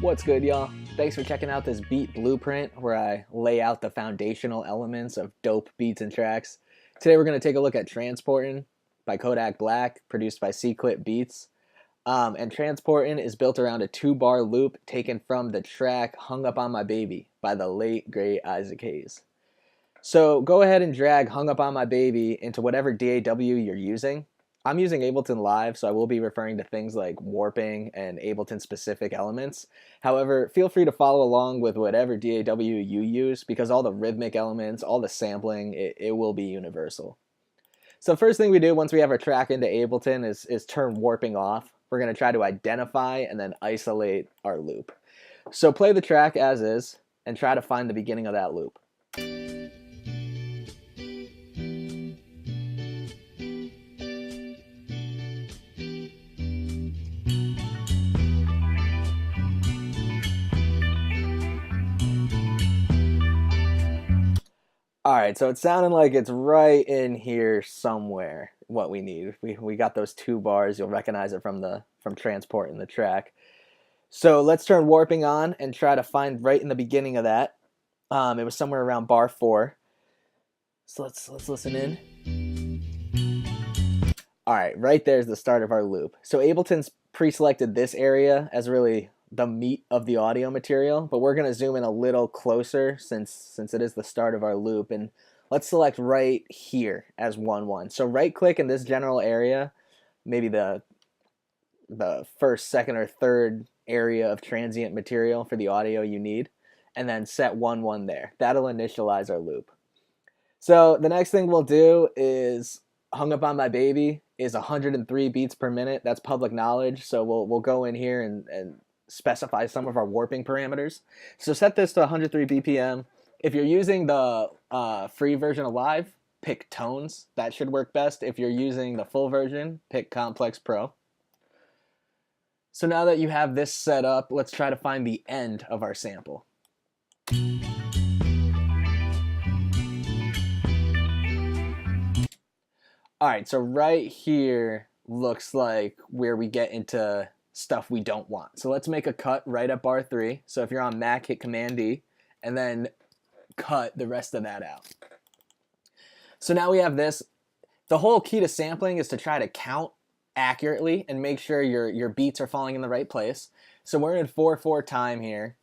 What's good, y'all? Thanks for checking out this beat blueprint where I lay out the foundational elements of dope beats and tracks. Today we're going to take a look at Transportin by Kodak Black, produced by C-Clip Beats. And Transportin is built around a 2-bar loop taken from the track Hung Up on My Baby by the late, great Isaac Hayes. So go ahead and drag Hung Up on My Baby into whatever DAW you're using. I'm using Ableton Live, so I will be referring to things like warping and Ableton-specific elements. However, feel free to follow along with whatever DAW you use because all the rhythmic elements, all the sampling, it will be universal. So first thing we do once we have our track into Ableton is turn warping off. We're going to try to identify and then isolate our loop. So play the track as is and try to find the beginning of that loop. Alright, so it's sounding like it's right in here somewhere, what we need. We got those 2 bars, you'll recognize it from Transport in the track. So let's turn warping on and try to find right in the beginning of that. It was somewhere around bar 4. So let's listen in. Alright, right there's the start of our loop. So Ableton's pre-selected this area as really the meat of the audio material, but we're going to zoom in a little closer since it is the start of our loop, and let's select right here as 1-1. So right click in this general area, maybe the first, second, or third area of transient material for the audio you need, and then set 1-1 there. That'll initialize our loop. So the next thing we'll do is Hung Up on My Baby is 103 beats per minute. That's public knowledge, so we'll go in here and specify some of our warping parameters. So set this to 103 BPM. If you're using the free version of Live, pick tones. That should work best. If you're using the full version, pick Complex Pro. So now that you have this set up, let's try to find the end of our sample. Alright, so right here looks like where we get into stuff we don't want. So let's make a cut right at bar 3. So if you're on Mac, hit Command D and then cut the rest of that out. So now we have this. The whole key to sampling is to try to count accurately and make sure your beats are falling in the right place. So we're in 4/4 time here,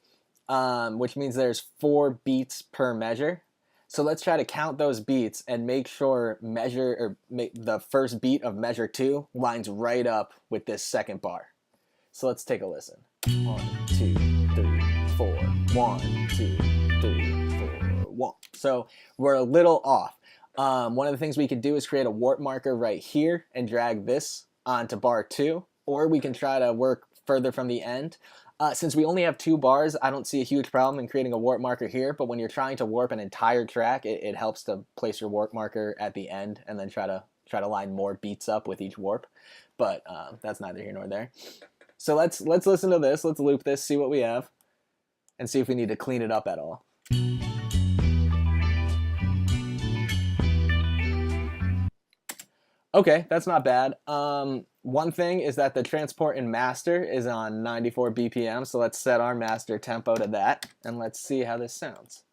which means there's 4 beats per measure. So let's try to count those beats and make sure the first beat of measure 2 lines right up with this second bar. So let's take a listen. 1, 2, 3, 4. 1, 2, 3, 4, 1. So we're a little off. One of the things we could do is create a warp marker right here and drag this onto bar 2, or we can try to work further from the end. Since we only have 2 bars, I don't see a huge problem in creating a warp marker here, but when you're trying to warp an entire track, it helps to place your warp marker at the end and then try to line more beats up with each warp. But that's neither here nor there. So let's listen to this, let's loop this, see what we have, and see if we need to clean it up at all. Okay, that's not bad. One thing is that the Transportin master is on 94 BPM, so let's set our master tempo to that, and let's see how this sounds.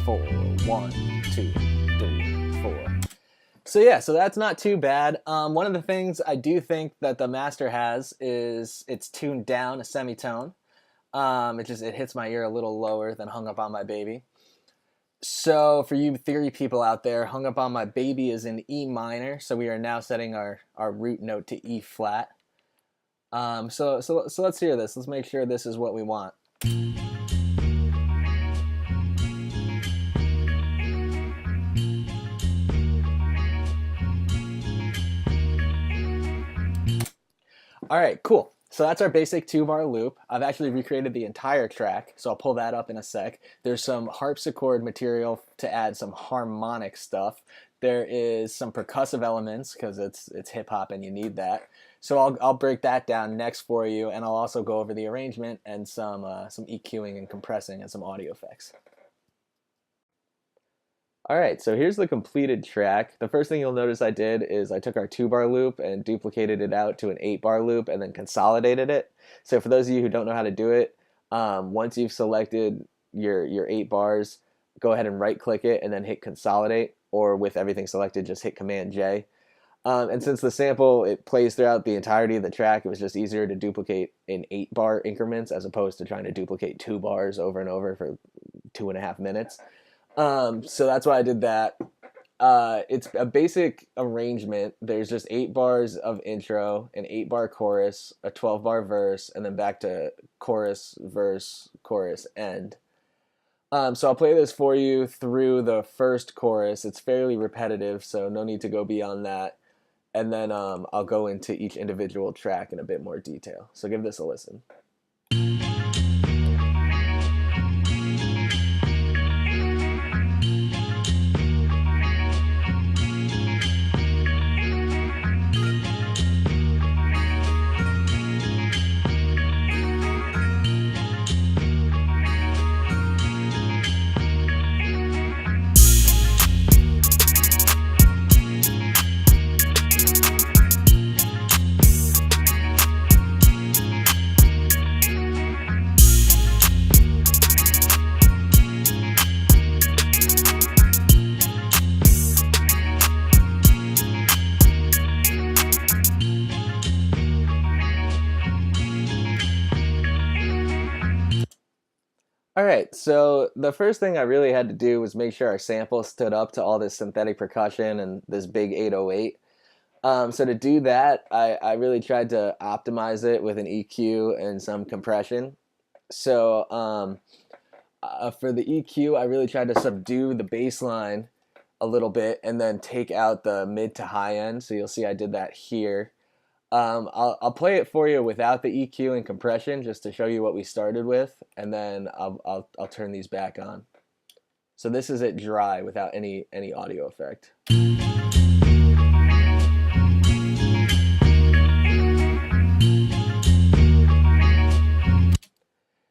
4, 1, 2, 3, 4. So yeah, so that's not too bad. One of the things I do think that the master has is it's tuned down a semitone. It hits my ear a little lower than Hung Up on My Baby. So for you theory people out there, Hung Up on My Baby is in E minor, so we are now setting our root note to E flat. So let's hear this. Let's make sure this is what we want. Alright, cool. So that's our basic 2-bar loop. I've actually recreated the entire track, so I'll pull that up in a sec. There's some harpsichord material to add some harmonic stuff. There is some percussive elements, because it's hip-hop and you need that. So I'll break that down next for you, and I'll also go over the arrangement and some EQing and compressing and some audio effects. All right, so here's the completed track. The first thing you'll notice I did is I took our 2-bar loop and duplicated it out to an 8-bar loop and then consolidated it. So for those of you who don't know how to do it, once you've selected your 8 bars, go ahead and right click it and then hit consolidate, or with everything selected, just hit Command J. And since the sample, it plays throughout the entirety of the track, it was just easier to duplicate in 8-bar increments as opposed to trying to duplicate 2 bars over and over for 2.5 minutes. So that's why I did that. It's a basic arrangement. There's just 8 bars of intro, an 8-bar chorus, a 12-bar verse, and then back to chorus, verse, chorus, end. So I'll play this for you through the first chorus. It's fairly repetitive, so no need to go beyond that. And then I'll go into each individual track in a bit more detail. So give this a listen. All right, so the first thing I really had to do was make sure our sample stood up to all this synthetic percussion and this big 808. So to do that, I really tried to optimize it with an EQ and some compression. So for the EQ, I really tried to subdue the bass line a little bit and then take out the mid to high end. So you'll see I did that here. I'll play it for you without the EQ and compression just to show you what we started with, and then I'll turn these back on. So this is it dry without any audio effect.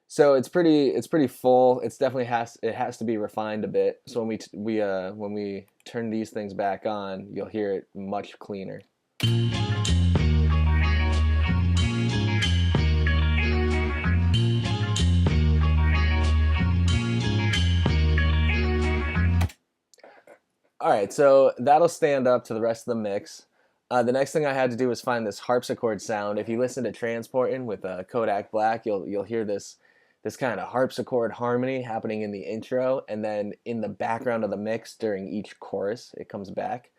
So it's pretty full. It's definitely has to be refined a bit. So when we turn these things back on, you'll hear it much cleaner. All right, so that'll stand up to the rest of the mix. The next thing I had to do was find this harpsichord sound. If you listen to Transportin with Kodak Black, you'll hear this kind of harpsichord harmony happening in the intro, and then in the background of the mix during each chorus, it comes back.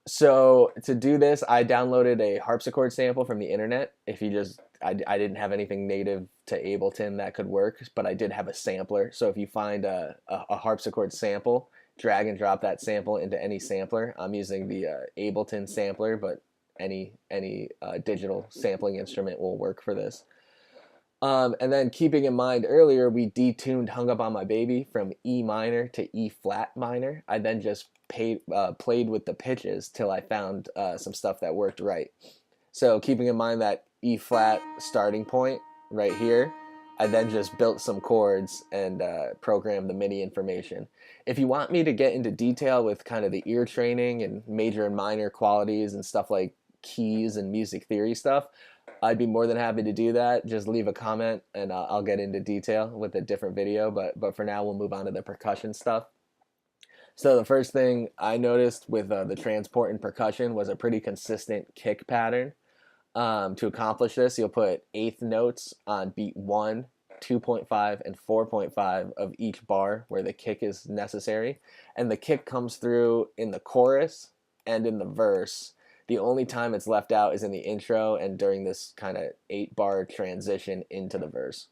So to do this, I downloaded a harpsichord sample from the internet. I didn't have anything native to Ableton that could work, but I did have a sampler. So if you find a harpsichord sample, drag and drop that sample into any sampler. I'm using the Ableton sampler, but any digital sampling instrument will work for this. And then keeping in mind earlier, we detuned Hung Up on My Baby from E minor to E flat minor. I then just played with the pitches till I found some stuff that worked right. So keeping in mind that E flat starting point right here, I then just built some chords and programmed the MIDI information. If you want me to get into detail with kind of the ear training and major and minor qualities and stuff like keys and music theory stuff, I'd be more than happy to do that. Just leave a comment and I'll get into detail with a different video. But for now, we'll move on to the percussion stuff. So the first thing I noticed with the Transportin percussion was a pretty consistent kick pattern. To accomplish this, you'll put eighth notes on beat 1, 2.5, and 4.5 of each bar where the kick is necessary. And the kick comes through in the chorus and in the verse. The only time it's left out is in the intro and during this kind of 8-bar transition into the verse.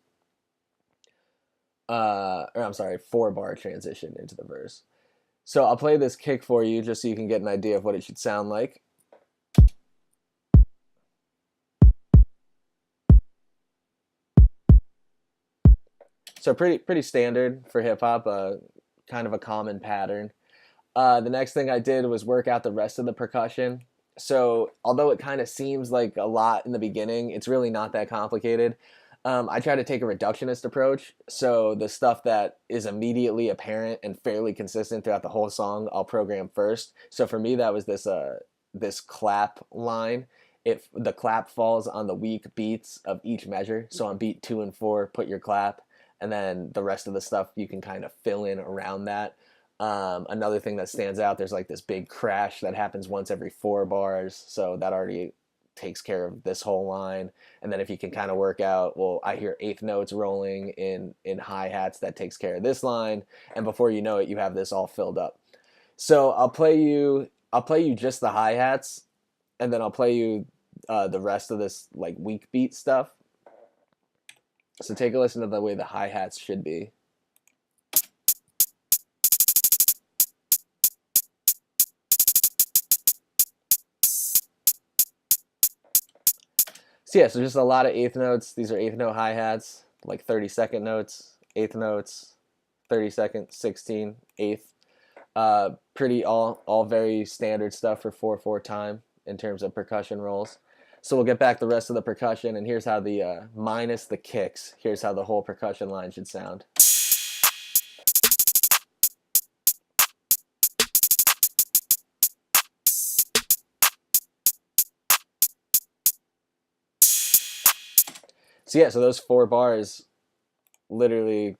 Or I'm sorry, 4-bar transition into the verse. So I'll play this kick for you just so you can get an idea of what it should sound like. So pretty standard for hip hop, kind of a common pattern. The next thing I did was work out the rest of the percussion. So although it kind of seems like a lot in the beginning, it's really not that complicated. I try to take a reductionist approach. So the stuff that is immediately apparent and fairly consistent throughout the whole song, I'll program first. So for me, that was this clap line. If the clap falls on the weak beats of each measure, so on beat 2 and 4, put your clap, and then the rest of the stuff you can kind of fill in around that. Another thing that stands out, there's like this big crash that happens once every 4 bars, so that already takes care of this whole line. And then if you can kind of work out, well, I hear eighth notes rolling in hi-hats, that takes care of this line, and before you know it, you have this all filled up. So I'll play you just the hi-hats, and then I'll play you the rest of this like weak beat stuff. So take a listen to the way the hi-hats should be. So yeah, so just a lot of eighth notes. These are eighth note hi-hats, like 30-second notes, eighth notes, 30-second, 16, eighth. Pretty all very standard stuff for 4/4 time in terms of percussion rolls. So we'll get back the rest of the percussion, and here's how the minus the kicks. Here's how the whole percussion line should sound. So yeah, so those 4 bars literally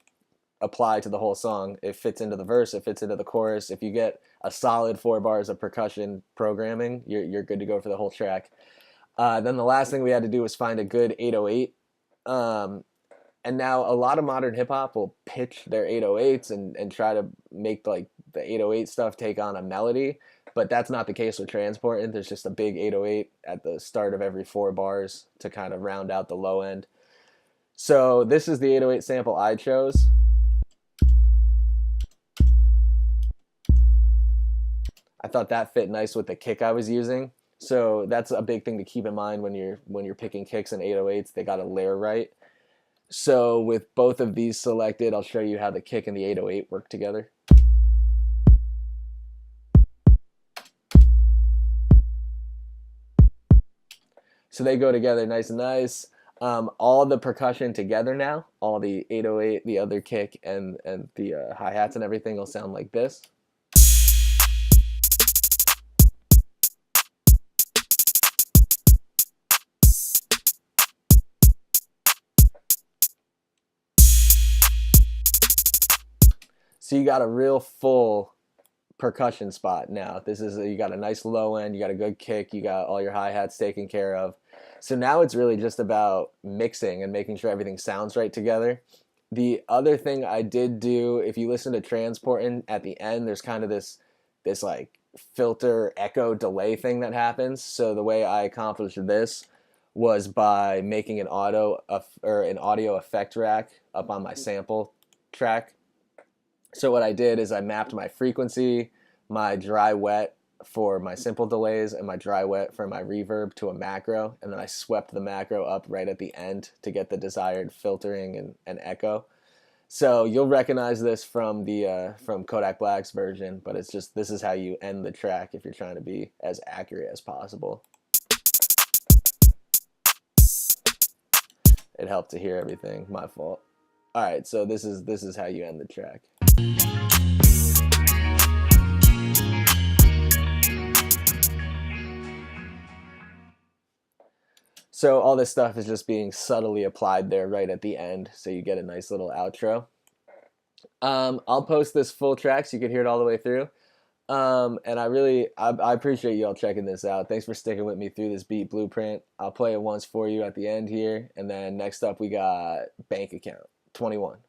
apply to the whole song. It fits into the verse, it fits into the chorus. If you get a solid 4 bars of percussion programming, you're good to go for the whole track. Then the last thing we had to do was find a good 808. And now a lot of modern hip hop will pitch their 808s and try to make like the 808 stuff take on a melody, but that's not the case with Transportin. There's just a big 808 at the start of every 4 bars to kind of round out the low end. So this is the 808 sample I chose. I thought that fit nice with the kick I was using. So that's a big thing to keep in mind when you're picking kicks and 808s. They got to layer right. So with both of these selected, I'll show you how the kick and the 808 work together. So they go together nice and nice. All the percussion together now, all the 808, the other kick, and the hi-hats and everything will sound like this. So you got a real full percussion spot now. You got a nice low end, you got a good kick, you got all your hi-hats taken care of. So now it's really just about mixing and making sure everything sounds right together. The other thing I did do, if you listen to Transportin at the end, there's kind of this like filter echo delay thing that happens. So the way I accomplished this was by making an audio effect rack up on my sample track. So what I did is I mapped my frequency, my dry wet for my simple delays, and my dry wet for my reverb to a macro, and then I swept the macro up right at the end to get the desired filtering and echo. So you'll recognize this from from Kodak Black's version, but it's just, this is how you end the track if you're trying to be as accurate as possible. It helped to hear everything. My fault. All right, so this is how you end the track. So all this stuff is just being subtly applied there right at the end, so you get a nice little outro. I'll post this full track so you can hear it all the way through. And I appreciate you all checking this out. Thanks for sticking with me through this beat blueprint. I'll play it once for you at the end here, and then next up we got Bank Account 21.